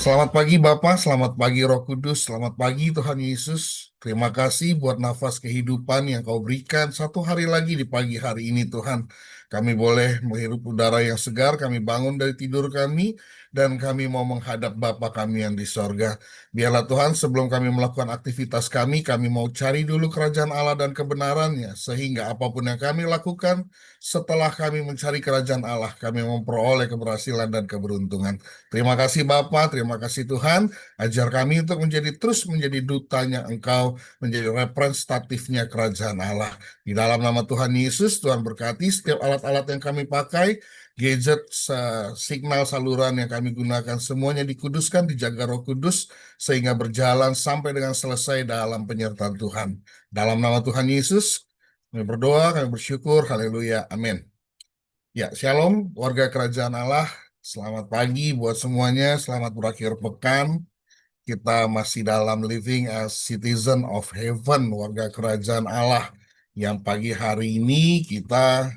Selamat pagi Bapak, selamat pagi Roh Kudus, selamat pagi Tuhan Yesus. Terima kasih buat nafas kehidupan yang Kau berikan satu hari lagi di pagi hari ini Tuhan. Kami boleh menghirup udara yang segar, kami bangun dari tidur kami, dan kami mau menghadap Bapa kami yang di sorga. Biarlah Tuhan sebelum kami melakukan aktivitas kami mau cari dulu kerajaan Allah dan kebenarannya, sehingga apapun yang kami lakukan, setelah kami mencari kerajaan Allah, kami memperoleh keberhasilan dan keberuntungan. Terima kasih Bapa, terima kasih Tuhan. Ajar kami untuk terus menjadi dutanya Engkau, menjadi representatifnya kerajaan Allah. Di dalam nama Tuhan Yesus, Tuhan berkati setiap alat-alat yang kami pakai, gadget, signal saluran yang kami gunakan, semuanya dikuduskan, dijaga Roh Kudus, sehingga berjalan sampai dengan selesai dalam penyertaan Tuhan. Dalam nama Tuhan Yesus, kami berdoa, kami bersyukur, haleluya, amin. Ya, shalom warga kerajaan Allah. Selamat pagi buat semuanya, selamat berakhir pekan. Kita masih dalam living as citizen of heaven, warga kerajaan Allah. Yang pagi hari ini kita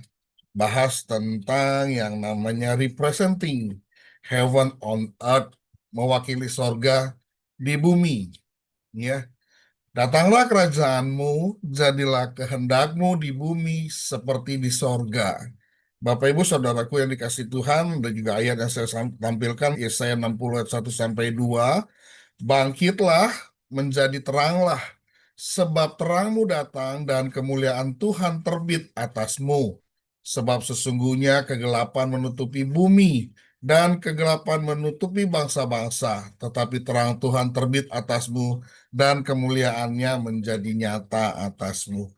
bahas tentang yang namanya representing heaven on earth, mewakili sorga di bumi. Ya, datanglah kerajaanmu, jadilah kehendakmu di bumi seperti di sorga. Bapak Ibu Saudaraku yang dikasih Tuhan, dan juga ayat yang saya tampilkan, Yesaya 60 ayat 1 sampai 2, bangkitlah, menjadi teranglah, sebab terangmu datang dan kemuliaan Tuhan terbit atasmu. Sebab sesungguhnya kegelapan menutupi bumi dan kegelapan menutupi bangsa-bangsa, tetapi terang Tuhan terbit atasmu dan kemuliaannya menjadi nyata atasmu.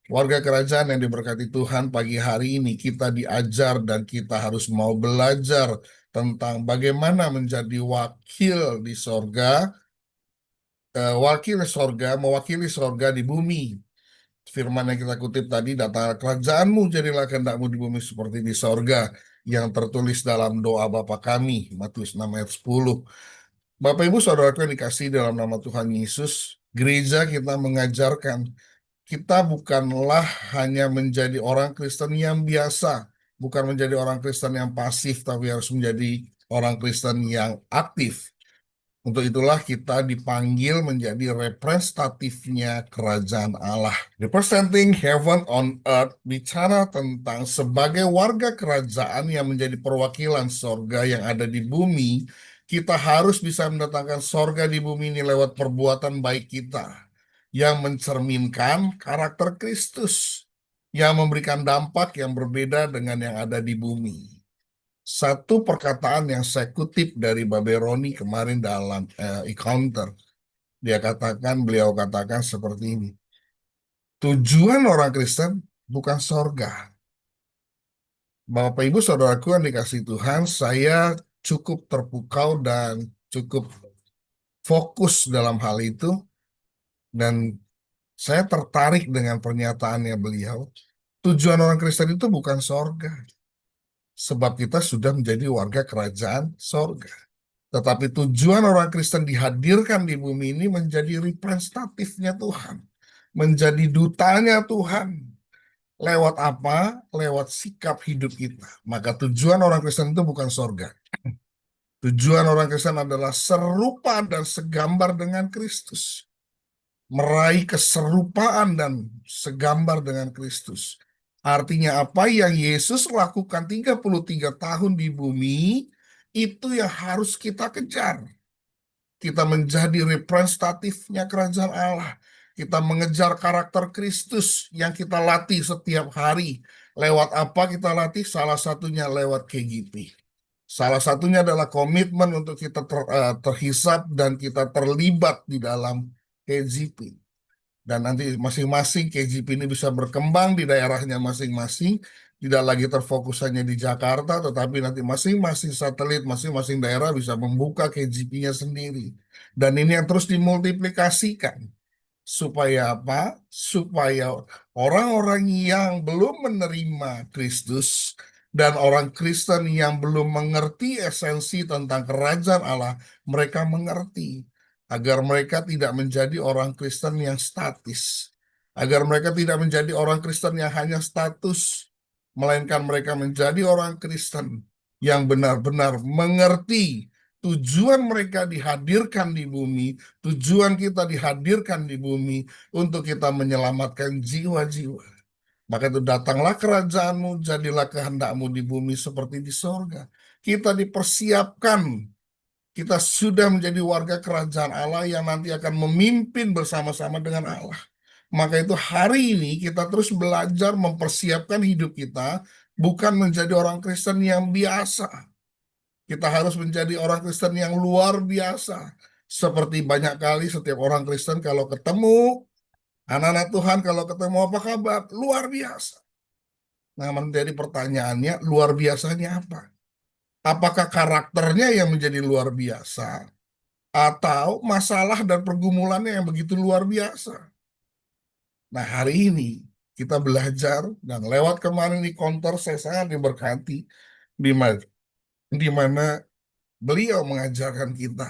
Warga kerajaan yang diberkati Tuhan, pagi hari ini kita diajar dan kita harus mau belajar tentang bagaimana menjadi wakil di sorga, mewakili sorga di bumi. Firman yang kita kutip tadi, datang kerajaanmu, jadilah kehendakmu di bumi seperti di sorga, yang tertulis dalam doa Bapa kami, Matius 6 ayat 10. Bapak Ibu Saudaraku yang dikasihi dalam nama Tuhan Yesus, gereja kita mengajarkan kita bukanlah hanya menjadi orang Kristen yang biasa, bukan menjadi orang Kristen yang pasif, tapi harus menjadi orang Kristen yang aktif. Untuk itulah kita dipanggil menjadi representatifnya kerajaan Allah. Representing heaven on earth bicara tentang sebagai warga kerajaan yang menjadi perwakilan sorga yang ada di bumi, kita harus bisa mendatangkan sorga di bumi ini lewat perbuatan baik kita yang mencerminkan karakter Kristus, yang memberikan dampak yang berbeda dengan yang ada di bumi. Satu perkataan yang saya kutip dari Babe Roni kemarin dalam encounter, beliau katakan seperti ini, tujuan orang Kristen bukan sorga. Bapak Ibu Saudaraku yang dikasih Tuhan, saya cukup terpukau dan cukup fokus dalam hal itu, dan saya tertarik dengan pernyataannya beliau. Tujuan orang Kristen itu bukan sorga, sebab kita sudah menjadi warga kerajaan sorga. Tetapi tujuan orang Kristen dihadirkan di bumi ini menjadi representatifnya Tuhan, menjadi dutanya Tuhan. Lewat apa? Lewat sikap hidup kita. Maka tujuan orang Kristen itu bukan sorga. Tujuan orang Kristen adalah serupa dan segambar dengan Kristus. Meraih keserupaan dan segambar dengan Kristus. Artinya apa yang Yesus lakukan 33 tahun di bumi, itu yang harus kita kejar. Kita menjadi representatifnya kerajaan Allah. Kita mengejar karakter Kristus yang kita latih setiap hari. Lewat apa kita latih? Salah satunya lewat KGP. Salah satunya adalah komitmen untuk kita terhisap dan kita terlibat di dalam KGP. Dan nanti masing-masing KGP ini bisa berkembang di daerahnya masing-masing. Tidak lagi terfokus hanya di Jakarta, tetapi nanti masing-masing satelit, masing-masing daerah bisa membuka KGP-nya sendiri. Dan ini yang terus dimultiplikasikan. Supaya apa? Supaya orang-orang yang belum menerima Kristus dan orang Kristen yang belum mengerti esensi tentang kerajaan Allah, mereka mengerti. Agar mereka tidak menjadi orang Kristen yang statis. Agar mereka tidak menjadi orang Kristen yang hanya status. Melainkan mereka menjadi orang Kristen yang benar-benar mengerti Tujuan mereka dihadirkan di bumi, tujuan kita dihadirkan di bumi untuk kita menyelamatkan jiwa-jiwa. Maka itu datanglah kerajaanmu, jadilah kehendakmu di bumi seperti di sorga. Kita dipersiapkan, kita sudah menjadi warga kerajaan Allah yang nanti akan memimpin bersama-sama dengan Allah. Maka itu hari ini kita terus belajar mempersiapkan hidup kita, bukan menjadi orang Kristen yang biasa. Kita harus menjadi orang Kristen yang luar biasa. Seperti banyak kali setiap orang Kristen kalau ketemu, anak-anak Tuhan kalau ketemu apa kabar? Luar biasa. Nah, menjadi pertanyaannya, luar biasanya apa? Apakah karakternya yang menjadi luar biasa? Atau masalah dan pergumulannya yang begitu luar biasa? Nah, hari ini kita belajar dan lewat kemarin di konter saya sangat diberkati di mana, di mana beliau mengajarkan kita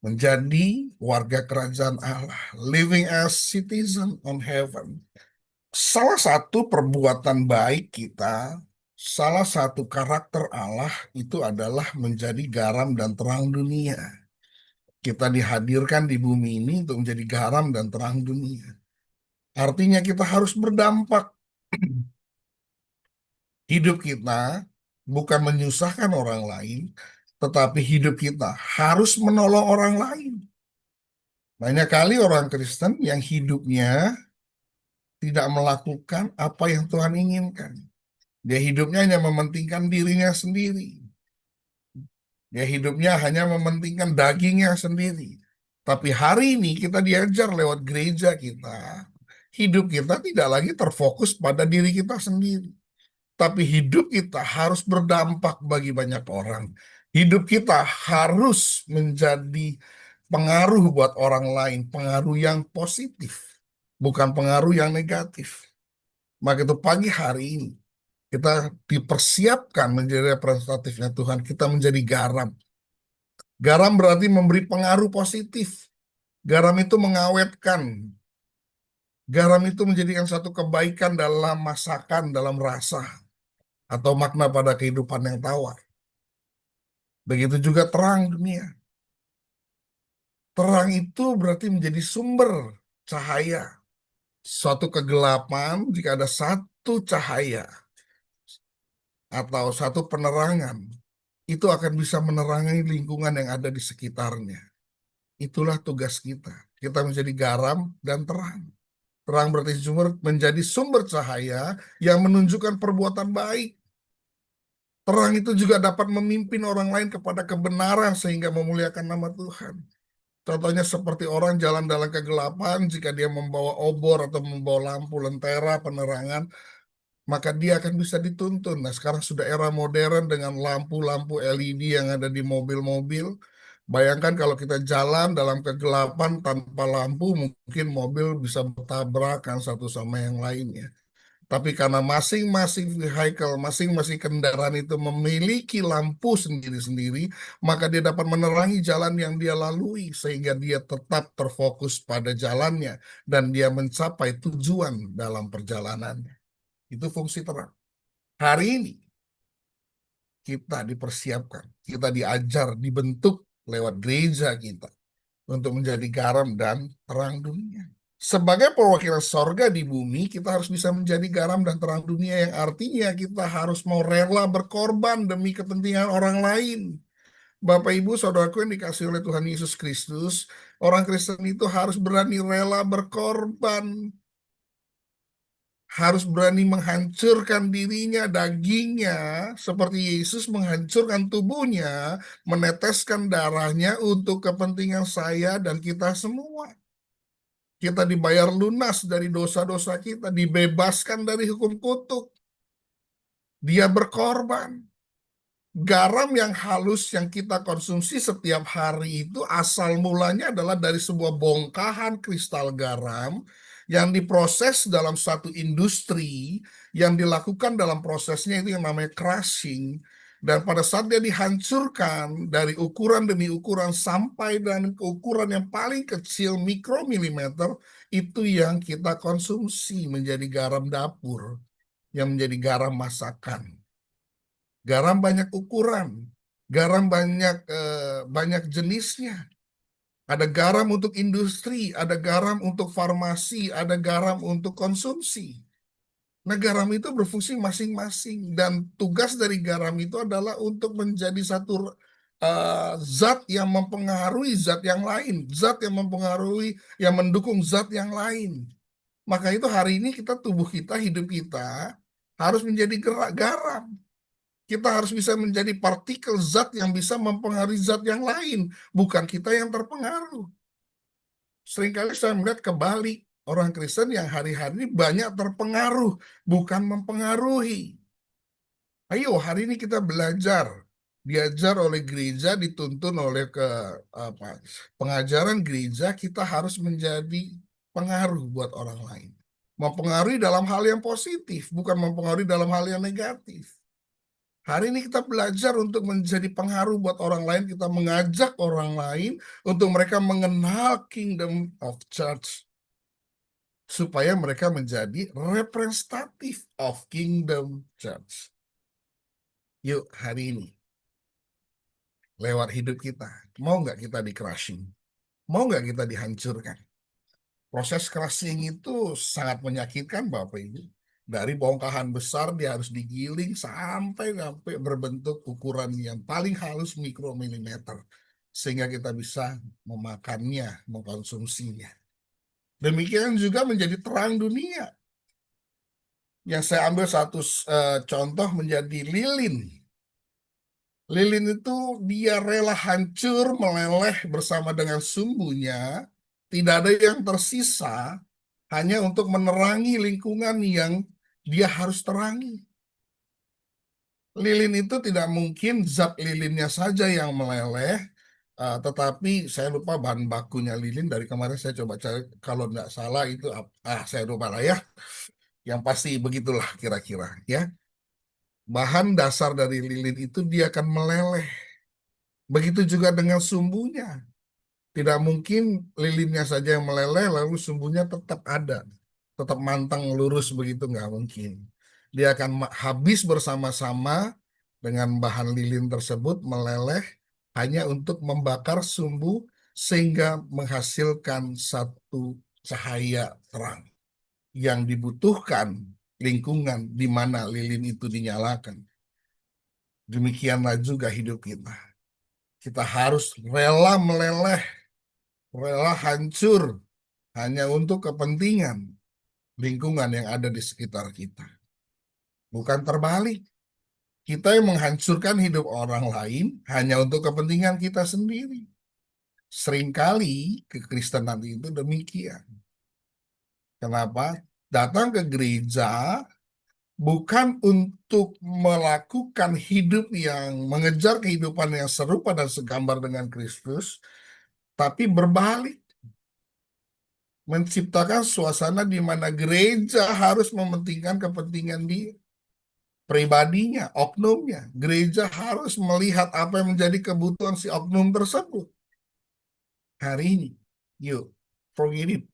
menjadi warga kerajaan Allah, living as citizen on heaven. Salah satu perbuatan baik kita, salah satu karakter Allah itu adalah menjadi garam dan terang dunia. Kita dihadirkan di bumi ini untuk menjadi garam dan terang dunia. Artinya kita harus berdampak. Hidup kita bukan menyusahkan orang lain, tetapi hidup kita harus menolong orang lain. Banyak kali orang Kristen yang hidupnya tidak melakukan apa yang Tuhan inginkan. Dia hidupnya hanya mementingkan dirinya sendiri. Dia hidupnya hanya mementingkan dagingnya sendiri. Tapi hari ini kita diajar lewat gereja kita. Hidup kita tidak lagi terfokus pada diri kita sendiri. Tapi hidup kita harus berdampak bagi banyak orang. Hidup kita harus menjadi pengaruh buat orang lain. Pengaruh yang positif. Bukan pengaruh yang negatif. Maka itu pagi hari ini kita dipersiapkan menjadi representatifnya Tuhan. Kita menjadi garam. Garam berarti memberi pengaruh positif. Garam itu mengawetkan. Garam itu menjadikan satu kebaikan dalam masakan, dalam rasa, atau makna pada kehidupan yang tawar. Begitu juga terang dunia. Terang itu berarti menjadi sumber cahaya. Suatu kegelapan, jika ada satu cahaya atau satu penerangan, itu akan bisa menerangi lingkungan yang ada di sekitarnya. Itulah tugas kita. Kita menjadi garam dan terang. Terang berarti sumber, menjadi sumber cahaya yang menunjukkan perbuatan baik. Terang itu juga dapat memimpin orang lain kepada kebenaran sehingga memuliakan nama Tuhan. Contohnya seperti orang jalan dalam kegelapan, jika dia membawa obor atau membawa lampu lentera penerangan, maka dia akan bisa dituntun. Nah, sekarang sudah era modern dengan lampu-lampu LED yang ada di mobil-mobil. Bayangkan kalau kita jalan dalam kegelapan tanpa lampu, mungkin mobil bisa bertabrakan satu sama yang lainnya. Tapi karena masing-masing vehicle, masing-masing kendaraan itu memiliki lampu sendiri-sendiri, maka dia dapat menerangi jalan yang dia lalui sehingga dia tetap terfokus pada jalannya dan dia mencapai tujuan dalam perjalanannya. Itu fungsi terang. Hari ini kita dipersiapkan, kita diajar, dibentuk lewat gereja kita untuk menjadi garam dan terang dunia. Sebagai perwakilan sorga di bumi, kita harus bisa menjadi garam dan terang dunia yang artinya kita harus mau rela berkorban demi kepentingan orang lain. Bapak, Ibu, Saudaraku yang dikasih oleh Tuhan Yesus Kristus, orang Kristen itu harus berani rela berkorban. Harus berani menghancurkan dirinya, dagingnya, seperti Yesus menghancurkan tubuhnya, meneteskan darahnya untuk kepentingan saya dan kita semua. Kita dibayar lunas dari dosa-dosa kita, dibebaskan dari hukum kutuk. Dia berkorban. Garam yang halus yang kita konsumsi setiap hari itu asal mulanya adalah dari sebuah bongkahan kristal garam yang diproses dalam satu industri, yang dilakukan dalam prosesnya itu yang namanya crushing. Dan pada saat dia dihancurkan dari ukuran demi ukuran sampai dan ke ukuran yang paling kecil mikromilimeter, itu yang kita konsumsi menjadi garam dapur, yang menjadi garam masakan. Garam banyak ukuran, Garam banyak jenisnya. Ada garam untuk industri, ada garam untuk farmasi, ada garam untuk konsumsi. Nah, garam itu berfungsi masing-masing dan tugas dari garam itu adalah untuk menjadi satu zat yang mempengaruhi zat yang lain, zat yang mempengaruhi, yang mendukung zat yang lain. Maka itu hari ini tubuh kita, hidup kita harus menjadi garam. Kita harus bisa menjadi partikel zat yang bisa mempengaruhi zat yang lain, bukan kita yang terpengaruh. Seringkali saya melihat kebalik, orang Kristen yang hari-hari ini banyak terpengaruh, bukan mempengaruhi. Ayo, hari ini kita belajar, diajar oleh gereja, dituntun oleh apa, pengajaran gereja, kita harus menjadi pengaruh buat orang lain. Mempengaruhi dalam hal yang positif, bukan mempengaruhi dalam hal yang negatif. Hari ini kita belajar untuk menjadi pengaruh buat orang lain. Kita mengajak orang lain untuk mereka mengenal Kingdom of Church. Supaya mereka menjadi representatif of Kingdom Church. Yuk hari ini, lewat hidup kita, mau nggak kita di-crushing? Mau nggak kita dihancurkan? Proses crushing itu sangat menyakitkan Bapak Ibu. Dari bongkahan besar dia harus digiling sampai berbentuk ukuran yang paling halus mikromilimeter. Sehingga kita bisa memakannya, mengkonsumsinya. Demikian juga menjadi terang dunia. Yang saya ambil satu contoh menjadi lilin. Lilin itu dia rela hancur, meleleh bersama dengan sumbunya. Tidak ada yang tersisa hanya untuk menerangi lingkungan yang dia harus terangi. Lilin itu tidak mungkin zat lilinnya saja yang meleleh, tetapi saya lupa bahan bakunya lilin. Dari kemarin saya coba cari, kalau tidak salah itu, saya lupa lah ya. Yang pasti begitulah kira-kira ya. Bahan dasar dari lilin itu dia akan meleleh. Begitu juga dengan sumbunya. Tidak mungkin lilinnya saja yang meleleh lalu sumbunya tetap ada. Tetap mantang lurus begitu nggak mungkin. Dia akan habis bersama-sama dengan bahan lilin tersebut meleleh hanya untuk membakar sumbu sehingga menghasilkan satu cahaya terang yang dibutuhkan lingkungan di mana lilin itu dinyalakan. Demikianlah juga hidup kita. Kita harus rela meleleh, rela hancur hanya untuk kepentingan lingkungan yang ada di sekitar kita. Bukan terbalik. Kita yang menghancurkan hidup orang lain hanya untuk kepentingan kita sendiri. Seringkali kekristenan itu demikian. Kenapa? Datang ke gereja bukan untuk melakukan hidup yang mengejar kehidupan yang serupa dan segambar dengan Kristus, tapi berbalik. Menciptakan suasana di mana gereja harus mementingkan kepentingan dia, pribadinya, oknumnya. Gereja harus melihat apa yang menjadi kebutuhan si oknum tersebut. Hari ini, yuk, forget it,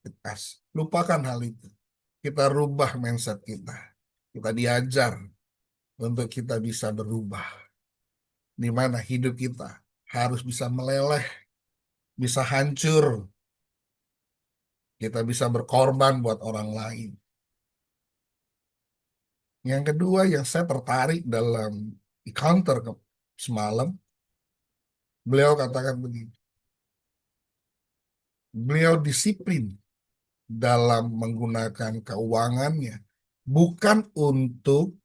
lupakan hal itu. Kita rubah mindset kita. Kita diajar untuk kita bisa berubah. Di mana hidup kita harus bisa meleleh, bisa hancur. Kita bisa berkorban buat orang lain. Yang kedua yang saya tertarik dalam encounter semalam, beliau katakan begini, beliau disiplin dalam menggunakan keuangannya, bukan untuk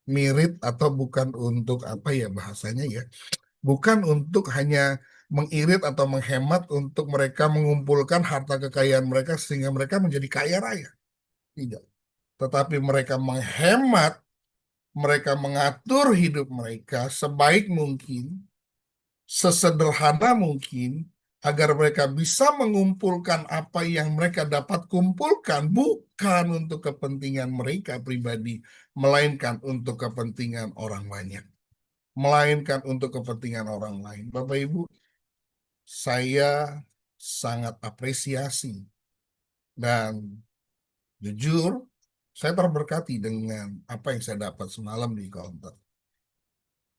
mirip atau bukan untuk apa ya bahasanya ya, bukan untuk hanya mengirit atau menghemat untuk mereka mengumpulkan harta kekayaan mereka sehingga mereka menjadi kaya raya. Tidak. Tetapi mereka menghemat, mereka mengatur hidup mereka sebaik mungkin, sesederhana mungkin, agar mereka bisa mengumpulkan apa yang mereka dapat kumpulkan, bukan untuk kepentingan mereka pribadi, melainkan untuk kepentingan orang banyak, melainkan untuk kepentingan orang lain. Bapak Ibu, saya sangat apresiasi dan jujur, saya terberkati dengan apa yang saya dapat semalam di counter.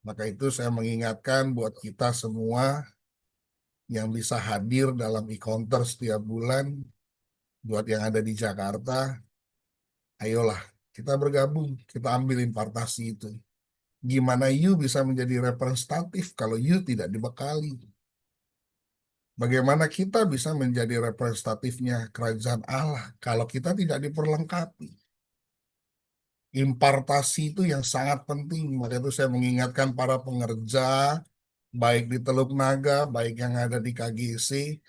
Maka itu saya mengingatkan buat kita semua yang bisa hadir dalam e-counter setiap bulan, buat yang ada di Jakarta, ayolah kita bergabung, kita ambil impartasi itu. Gimana you bisa menjadi representatif kalau you tidak dibekali? Bagaimana kita bisa menjadi representatifnya kerajaan Allah kalau kita tidak diperlengkapi? Impartasi itu yang sangat penting. Maka itu saya mengingatkan para pengerja, baik di Teluk Naga, baik yang ada di KGC,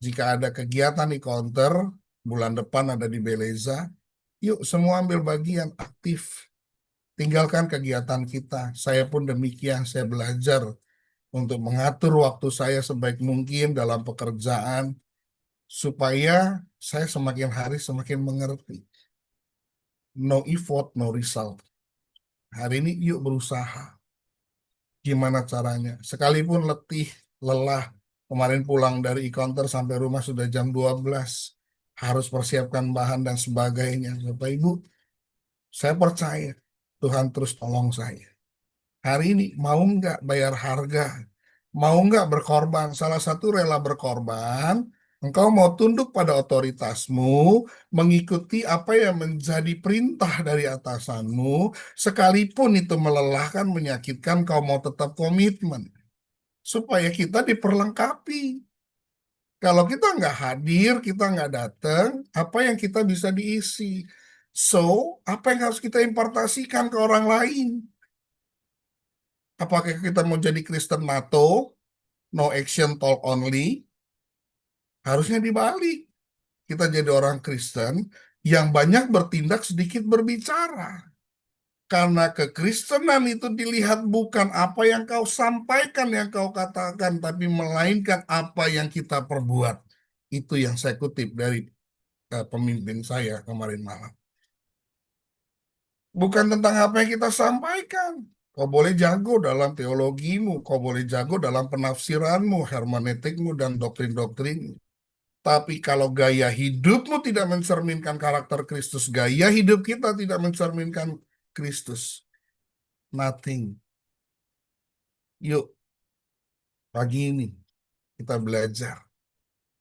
jika ada kegiatan di counter, bulan depan ada di Beleza, yuk semua ambil bagian aktif. Tinggalkan kegiatan kita. Saya pun demikian, saya belajar untuk mengatur waktu saya sebaik mungkin dalam pekerjaan, supaya saya semakin hari semakin mengerti. No effort, no result. Hari ini yuk berusaha. Gimana caranya? Sekalipun letih, lelah, kemarin pulang dari e-counter sampai rumah sudah jam 12, harus persiapkan bahan dan sebagainya. Bapak Ibu, saya percaya Tuhan terus tolong saya. Hari ini mau nggak bayar harga? Mau nggak berkorban? Salah satu rela berkorban, engkau mau tunduk pada otoritasmu, mengikuti apa yang menjadi perintah dari atasanmu, sekalipun itu melelahkan, menyakitkan, kau mau tetap komitmen. Supaya kita diperlengkapi. Kalau kita nggak hadir, kita nggak datang, apa yang kita bisa diisi? So, apa yang harus kita impartasikan ke orang lain? Apakah kita mau jadi Kristen NATO, no action talk only? Harusnya dibalik. Kita jadi orang Kristen yang banyak bertindak, sedikit berbicara. Karena kekristenan itu dilihat bukan apa yang kau sampaikan, yang kau katakan, tapi melainkan apa yang kita perbuat. Itu yang saya kutip dari pemimpin saya kemarin malam. Bukan tentang apa yang kita sampaikan. Kau boleh jago dalam teologimu, kau boleh jago dalam penafsiranmu, hermeneutikmu, dan doktrin-doktrinmu. Tapi kalau gaya hidupmu tidak mencerminkan karakter Kristus, gaya hidup kita tidak mencerminkan Kristus, nothing. Yuk, pagi ini kita belajar.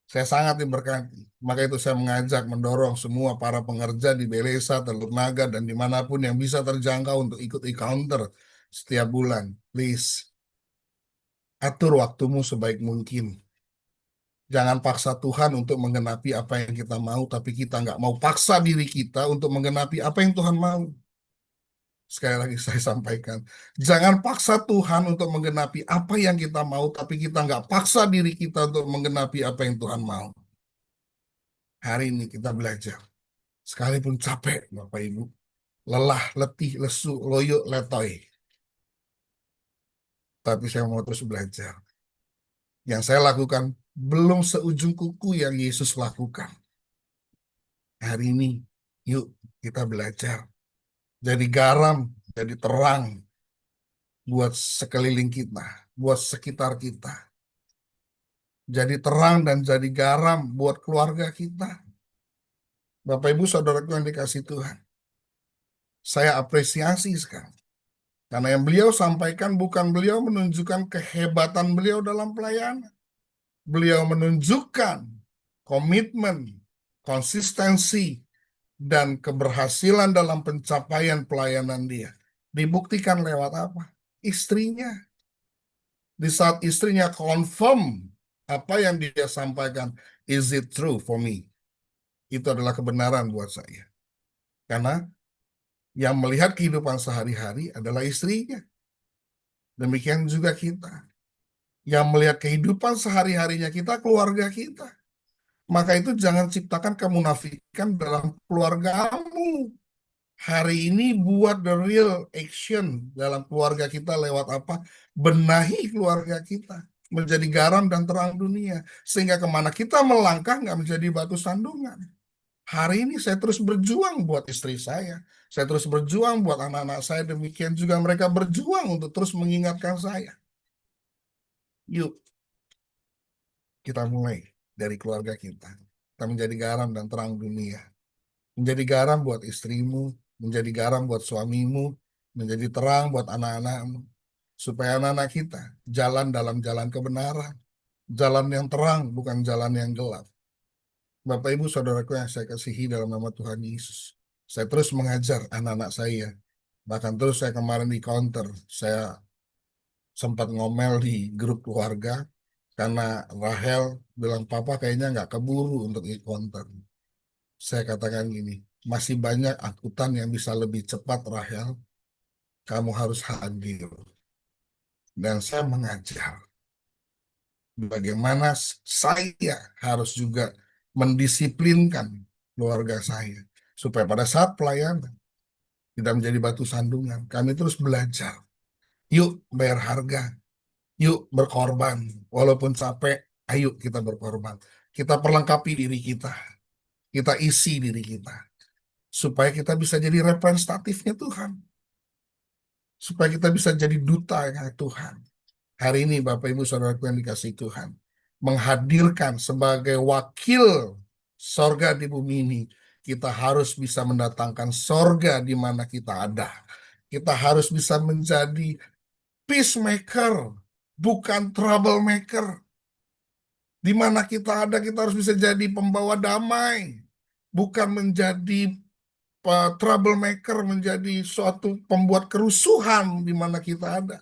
Saya sangat diberkati. Maka itu saya mengajak, mendorong semua para pengerja di Belesa, Teluk Naga, dan dimanapun yang bisa terjangkau untuk ikut e-counter setiap bulan. Please, atur waktumu sebaik mungkin. Jangan paksa Tuhan untuk menggenapi apa yang kita mau, tapi kita nggak mau paksa diri kita untuk menggenapi apa yang Tuhan mau. Sekali lagi saya sampaikan, jangan paksa Tuhan untuk menggenapi apa yang kita mau, tapi kita nggak paksa diri kita untuk menggenapi apa yang Tuhan mau. Hari ini kita belajar. Sekalipun capek, Bapak Ibu, lelah, letih, lesu, loyo, letoy. Tapi saya mau terus belajar. Yang saya lakukan belum seujung kuku yang Yesus lakukan. Hari ini, yuk kita belajar. Jadi garam, jadi terang buat sekeliling kita, buat sekitar kita. Jadi terang dan jadi garam buat keluarga kita. Bapak Ibu saudaraku yang dikasih Tuhan. Saya apresiasi sekali. Karena yang beliau sampaikan bukan beliau menunjukkan kehebatan beliau dalam pelayanan. Beliau menunjukkan komitmen, konsistensi, dan keberhasilan dalam pencapaian pelayanan dia. Dibuktikan lewat apa? Istrinya. Di saat istrinya confirm apa yang dia sampaikan, is it true for me? Itu adalah kebenaran buat saya. Karena yang melihat kehidupan sehari-hari adalah istrinya. Demikian juga kita. Yang melihat kehidupan sehari-harinya kita, keluarga kita. Maka itu jangan ciptakan kemunafikan dalam keluargamu. Hari ini buat the real action dalam keluarga kita lewat apa? Benahi keluarga kita. Menjadi garam dan terang dunia. Sehingga kemana kita melangkah nggak menjadi batu sandungan. Hari ini saya terus berjuang buat istri saya. Saya terus berjuang buat anak-anak saya. Demikian juga mereka berjuang untuk terus mengingatkan saya. Yuk, kita mulai dari keluarga kita. Kita menjadi garam dan terang dunia. Menjadi garam buat istrimu, menjadi garam buat suamimu, menjadi terang buat anak-anakmu. supaya anak-anak kita jalan dalam jalan kebenaran, jalan yang terang, bukan jalan yang gelap. Bapak Ibu Saudaraku yang saya kasihi dalam nama Tuhan Yesus, saya terus mengajar anak-anak saya. Bahkan terus saya kemarin di counter, saya sempat ngomel di grup keluarga karena Rahel bilang papa kayaknya nggak keburu untuk e-counter. Saya katakan gini, masih banyak angkutan yang bisa lebih cepat Rahel, kamu harus hadir. Dan saya mengajar bagaimana saya harus juga mendisiplinkan keluarga saya supaya pada saat pelayanan tidak menjadi batu sandungan. Kami terus belajar. Yuk bayar harga, yuk berkorban. Walaupun capek, ayo kita berkorban. Kita perlengkapi diri kita isi diri kita. Supaya kita bisa jadi representatifnya Tuhan. Supaya kita bisa jadi dutanya Tuhan. Hari ini Bapak Ibu Saudaraku yang dikasihi Tuhan. Menghadirkan sebagai wakil sorga di bumi ini. Kita harus bisa mendatangkan sorga di mana kita ada. Kita harus bisa menjadi peacemaker, bukan troublemaker. Di mana kita ada, kita harus bisa jadi pembawa damai, bukan menjadi troublemaker, menjadi suatu pembuat kerusuhan di mana kita ada.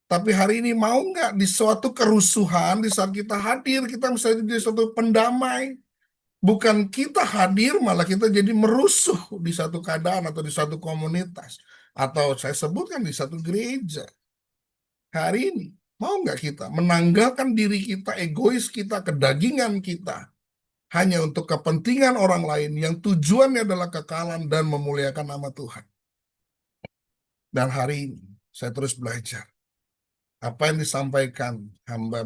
Tapi hari ini mau nggak di suatu kerusuhan, di saat kita hadir, kita bisa jadi suatu pendamai. Bukan kita hadir, malah kita jadi merusuh di satu keadaan atau di satu komunitas. Atau saya sebutkan di satu gereja. Hari ini, mau nggak kita menanggalkan diri kita, egois kita, kedagingan kita, hanya untuk kepentingan orang lain yang tujuannya adalah kekalahan dan memuliakan nama Tuhan. Dan hari ini, saya terus belajar. Apa yang disampaikan hamba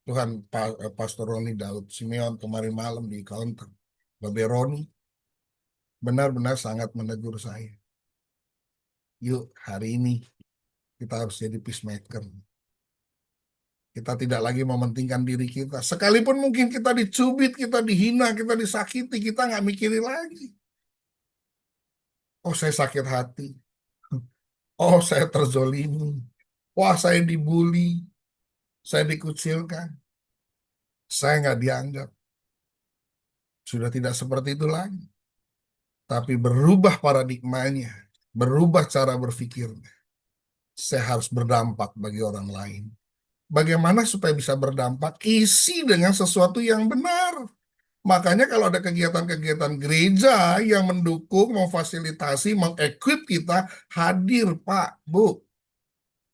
Tuhan Pastor Roni Daud Simeon kemarin malam di counter, Babe Roni, benar-benar sangat menegur saya. Yuk, hari ini kita harus jadi peacemaker. Kita tidak lagi mementingkan diri kita. Sekalipun mungkin kita dicubit, kita dihina, kita disakiti, kita nggak mikirin lagi. Oh, saya sakit hati. Oh, saya terzolimi. Wah, saya dibully. Saya dikucilkan. Saya nggak dianggap. Sudah tidak seperti itu lagi. Tapi berubah paradigmanya. Berubah cara berpikirnya. Saya harus berdampak bagi orang lain. Bagaimana supaya bisa berdampak? Isi dengan sesuatu yang benar. Makanya kalau ada kegiatan-kegiatan gereja yang mendukung, memfasilitasi, mengequip kita, hadir Pak, Bu.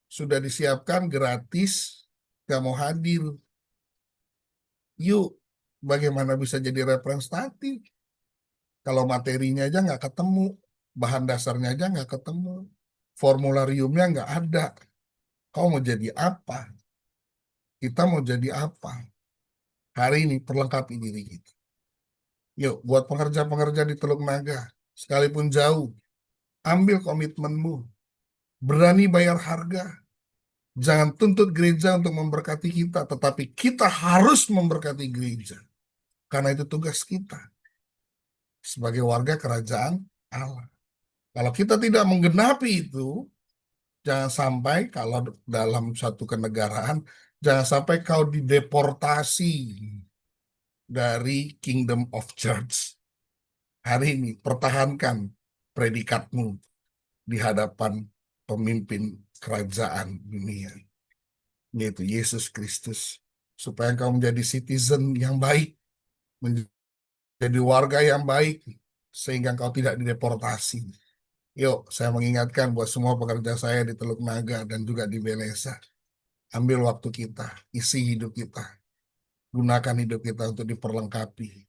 Sudah disiapkan gratis, gak mau hadir. Yuk, bagaimana bisa jadi representatif? Kalau materinya aja nggak ketemu, bahan dasarnya aja nggak ketemu, formulariumnya nggak ada. Kau mau jadi apa? Kita mau jadi apa? Hari ini perlengkapi diri kita. Yuk, buat pengerja-pengerja di Teluk Naga, sekalipun jauh, ambil komitmenmu, berani bayar harga. Jangan tuntut gereja untuk memberkati kita, tetapi kita harus memberkati gereja. Karena itu tugas kita sebagai warga kerajaan Allah. Kalau kita tidak menggenapi itu, jangan sampai kalau dalam satu kenegaraan, jangan sampai kau dideportasi dari Kingdom of Church. Hari ini pertahankan predikatmu di hadapan pemimpin kerajaan dunia, yaitu Yesus Kristus, supaya engkau menjadi citizen yang baik, menjadi warga yang baik, sehingga engkau tidak dideportasi. Yuk, saya mengingatkan buat semua pekerja saya di Teluk Naga dan juga di Benesa, ambil waktu kita, isi hidup kita, gunakan hidup kita untuk diperlengkapi,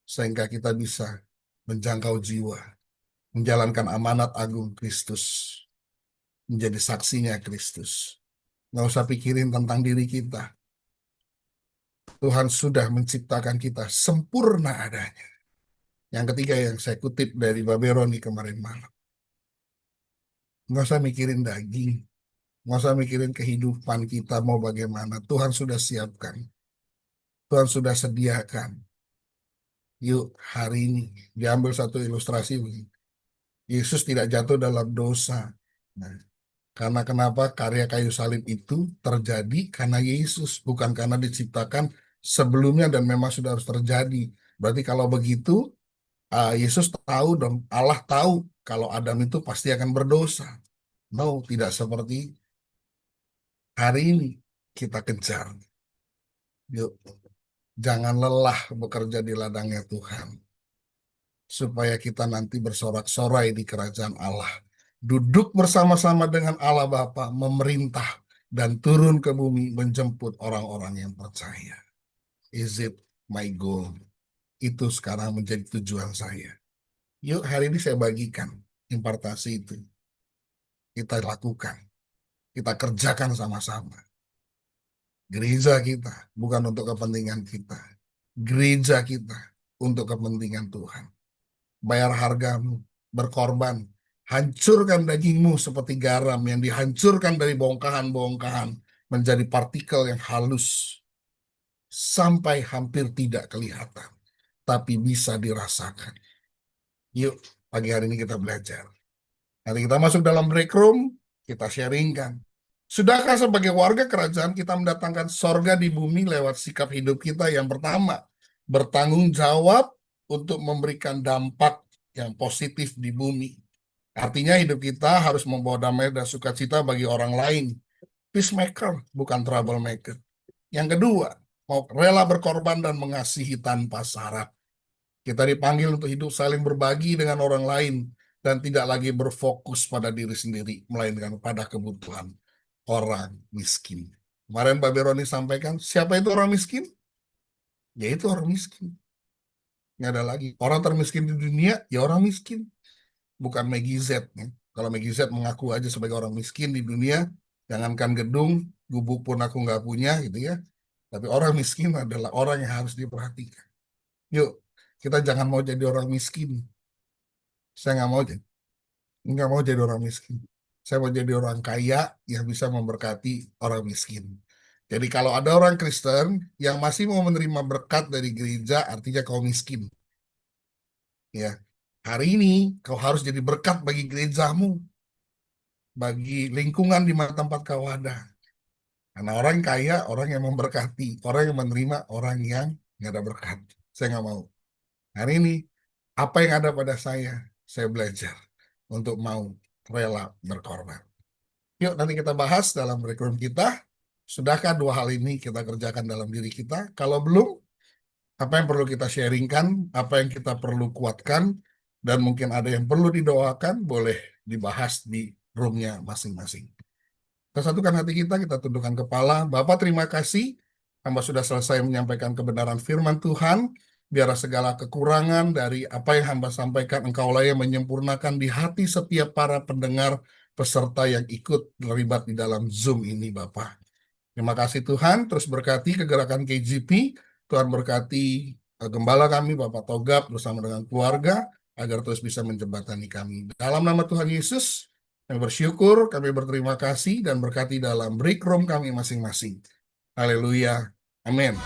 sehingga kita bisa menjangkau jiwa, menjalankan amanat agung Kristus, menjadi saksinya Kristus. Nggak usah pikirin tentang diri kita. Tuhan sudah menciptakan kita sempurna adanya. Yang ketiga yang saya kutip dari Baberoni kemarin malam. Nggak usah mikirin daging. Nggak usah mikirin kehidupan kita mau bagaimana. Tuhan sudah siapkan. Tuhan sudah sediakan. Yuk hari ini diambil satu ilustrasi begini. Yesus tidak jatuh dalam dosa. Nah, Karena kenapa karya kayu salib itu terjadi karena Yesus, bukan karena diciptakan sebelumnya dan memang sudah harus terjadi. Berarti kalau begitu, Yesus tahu dong, Allah tahu kalau Adam itu pasti akan berdosa. No, tidak seperti hari ini kita kejar. Yuk, jangan lelah bekerja di ladangnya Tuhan, supaya kita nanti bersorak-sorai di kerajaan Allah. Duduk bersama-sama dengan Allah Bapa, memerintah dan turun ke bumi menjemput orang-orang yang percaya. Is it my goal? Itu sekarang menjadi tujuan saya. Yuk, hari ini saya bagikan impartasi itu. Kita lakukan, kita kerjakan sama-sama. Gereja kita bukan untuk kepentingan kita. Gereja kita untuk kepentingan Tuhan. Bayar hargamu, berkorban, hancurkan dagingmu seperti garam yang dihancurkan dari bongkahan-bongkahan menjadi partikel yang halus sampai hampir tidak kelihatan, tapi bisa dirasakan. Yuk, pagi hari ini kita belajar. Nanti kita masuk dalam break room, kita sharingkan. Sudahkah sebagai warga kerajaan kita mendatangkan sorga di bumi lewat sikap hidup kita yang pertama, bertanggung jawab untuk memberikan dampak yang positif di bumi. Artinya hidup kita harus membawa damai dan sukacita bagi orang lain. Peacemaker, bukan troublemaker. Yang kedua, mau rela berkorban dan mengasihi tanpa syarat. Kita dipanggil untuk hidup saling berbagi dengan orang lain dan tidak lagi berfokus pada diri sendiri, melainkan pada kebutuhan orang miskin. Kemarin Pak Beroni sampaikan, siapa itu orang miskin? Yaitu orang miskin. Nggak ada lagi. Orang termiskin di dunia, ya orang miskin. Bukan Maggie Z. Ya. Kalau Maggie Z mengaku aja sebagai orang miskin di dunia, jangankan gedung, gubuk pun aku nggak punya gitu ya. Tapi orang miskin adalah orang yang harus diperhatikan. Yuk, kita jangan mau jadi orang miskin. Saya nggak mau jadi orang miskin. Saya mau jadi orang kaya yang bisa memberkati orang miskin. Jadi kalau ada orang Kristen yang masih mau menerima berkat dari gereja, artinya kau miskin. Ya, hari ini kau harus jadi berkat bagi gerejamu, bagi lingkungan di mana tempat kau ada. Karena orang kaya, orang yang memberkati, orang yang menerima, orang yang nggak ada berkat. Saya nggak mau. Hari ini, apa yang ada pada saya belajar untuk mau rela berkorban. Yuk nanti kita bahas dalam kurikulum kita. Sudahkah dua hal ini kita kerjakan dalam diri kita? Kalau belum, apa yang perlu kita sharingkan, apa yang kita perlu kuatkan, dan mungkin ada yang perlu didoakan, boleh dibahas di roomnya masing-masing. Kita satukan hati kita tundukkan kepala. Bapak, terima kasih. Hamba sudah selesai menyampaikan kebenaran firman Tuhan. Biar segala kekurangan dari apa yang hamba sampaikan, Engkaulah yang menyempurnakan di hati setiap para pendengar, peserta yang ikut terlibat di dalam Zoom ini, Bapak. Terima kasih Tuhan, terus berkati kegerakan KGP, Tuhan berkati gembala kami, Bapak Togap, bersama dengan keluarga, agar terus bisa menjembatani kami. Dalam nama Tuhan Yesus, kami bersyukur, kami berterima kasih, dan berkati dalam break room kami masing-masing. Haleluya. Amin.